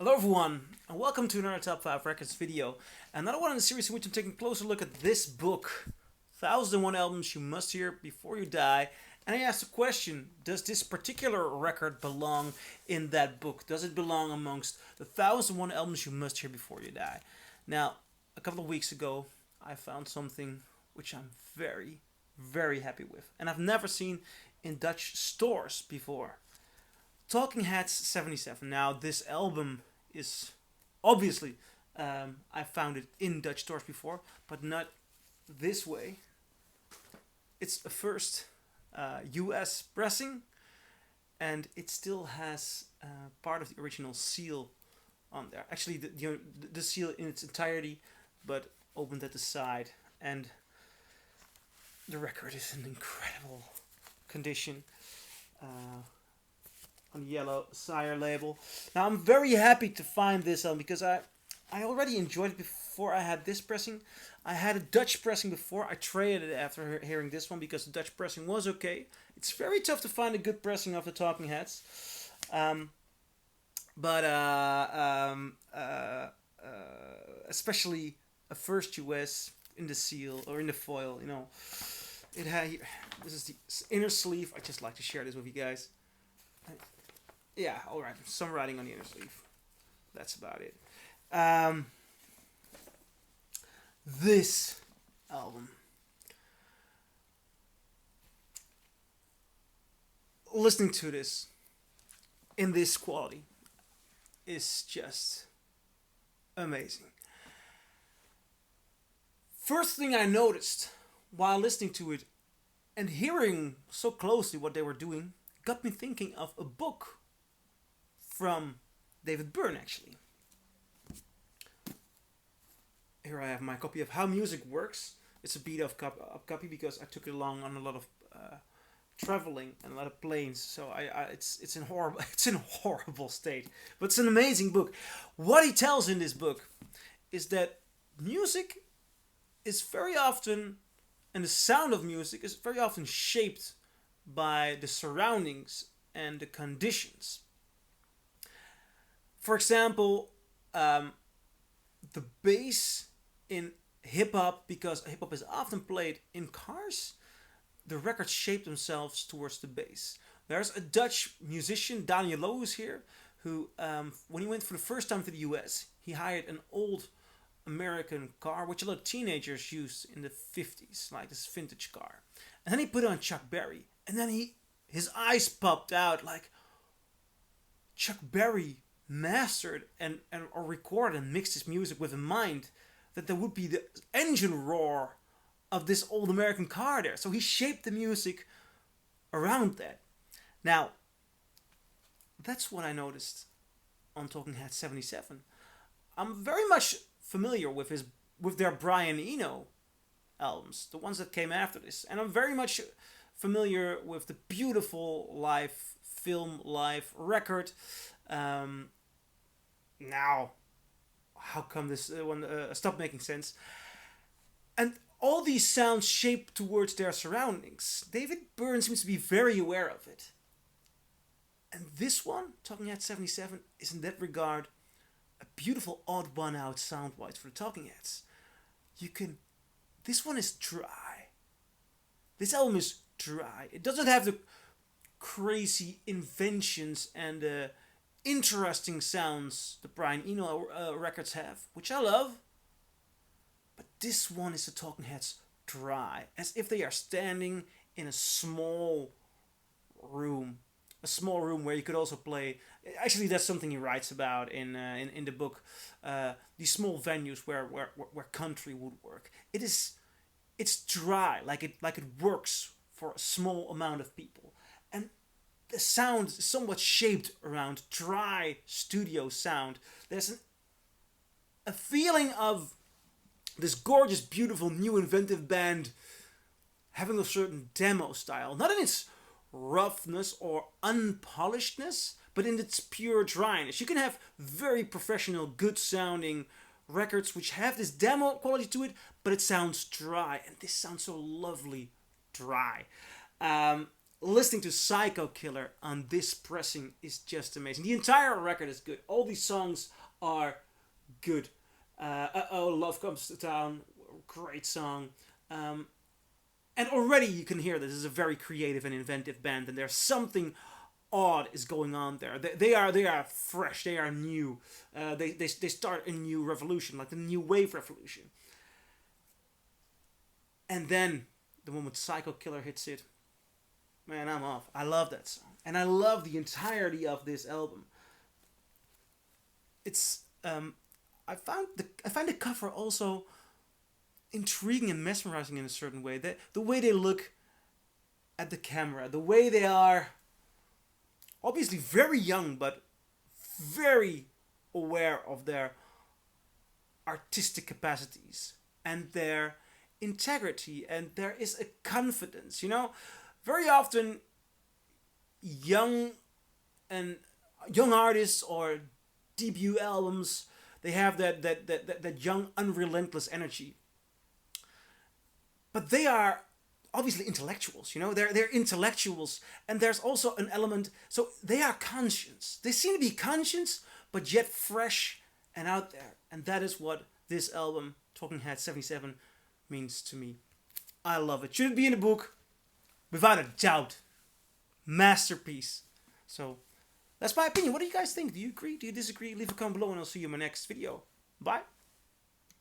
Hello everyone, and welcome to another Top 5 Records video. Another one in the series in which I'm taking a closer look at this book, 1001 Albums You Must Hear Before You Die. And I asked the question, does this particular record belong in that book? Does it belong amongst the 1001 Albums You Must Hear Before You Die? Now, a couple of weeks ago, I found something which I'm very happy with. And I've never seen in Dutch stores before. Talking Heads 77. Now, this album is obviously, I found it in Dutch stores before, but not this way. It's a first US pressing, and it still has part of the original seal on there. Actually, the seal in its entirety, but opened at the side. And the record is in incredible condition. On the yellow Sire label. Now I'm very happy to find this album because I already enjoyed it before I had this pressing. I had a Dutch pressing before. I traded it after hearing this one because the Dutch pressing was okay. It's very tough to find a good pressing of the Talking Heads. But especially a first US in the seal or in the foil, you know. It had, this is the inner sleeve. I just like to share this with you guys. Yeah, alright, some writing on the inner sleeve. That's about it. This album. Listening to this in this quality is just amazing. First thing I noticed while listening to it and hearing so closely what they were doing got me thinking of a book from David Byrne, actually. Here I have my copy of How Music Works. It's a beat up copy because I took it along on a lot of traveling and a lot of planes. So it's in horrible state, but it's an amazing book. What he tells in this book is that music is very often, and the sound of music is very often shaped by the surroundings and the conditions. For example, the bass in hip hop, because hip hop is often played in cars, the records shape themselves towards the bass. There's a Dutch musician, Daniel Loos here, who, when he went for the first time to the US, he hired an old American car, which a lot of teenagers used in the 50s, like this vintage car. And then he put on Chuck Berry, and then his eyes popped out like Chuck Berry mastered and or recorded and mixed his music with a mind that there would be the engine roar of this old American car there. So he shaped the music around that. Now, that's what I noticed on Talking Heads 77. I'm very much familiar with their Brian Eno albums, the ones that came after this, and I'm very much familiar with the beautiful live record. Now, how come this one stopped making sense? And all these sounds shape towards their surroundings. David Byrne seems to be very aware of it. And this one, Talking Heads 77, is in that regard a beautiful odd one out sound-wise for the Talking Heads. This one is dry. This album is dry. It doesn't have the crazy inventions and interesting sounds the Brian Eno records have, which I love. But this one is the Talking Heads dry, as if they are standing in a small room. A small room where you could also play. Actually, that's something he writes about in the book. These small venues where country would work. It's dry, like it works for a small amount of people, and the sound is somewhat shaped around dry studio sound. There's a feeling of this gorgeous, beautiful, new inventive band having a certain demo style, not in its roughness or unpolishedness, but in its pure dryness. You can have very professional, good sounding records which have this demo quality to it, but it sounds dry, and this sounds so lovely dry. listening to Psycho Killer on this pressing is just amazing. The entire record is good. All these songs are good. Oh, Love Comes to Town, great song. And already you can hear this is a very creative and inventive band, and there's something odd is going on there. They are fresh. They are new. They start a new revolution, like the new wave revolution. And then the moment Psycho Killer hits it, man, I'm off. I love that song, and I love the entirety of this album. It's I find the cover also intriguing and mesmerizing in a certain way. The way they look at the camera, the way they are obviously very young, but very aware of their artistic capacities and their integrity, and there is a confidence. You know, very often young and young artists or debut albums, they have that young unrelentless energy, but they are obviously intellectuals. You know, they're intellectuals, and there's also an element. So they are conscious. They seem to be conscious, but yet fresh and out there, and that is what this album, Talking Head 77, means to me. I love it. Should it be in the book? Without a doubt. Masterpiece. So that's my opinion. What do you guys think? Do you agree? Do you disagree? Leave a comment below, and I'll see you in my next video. Bye.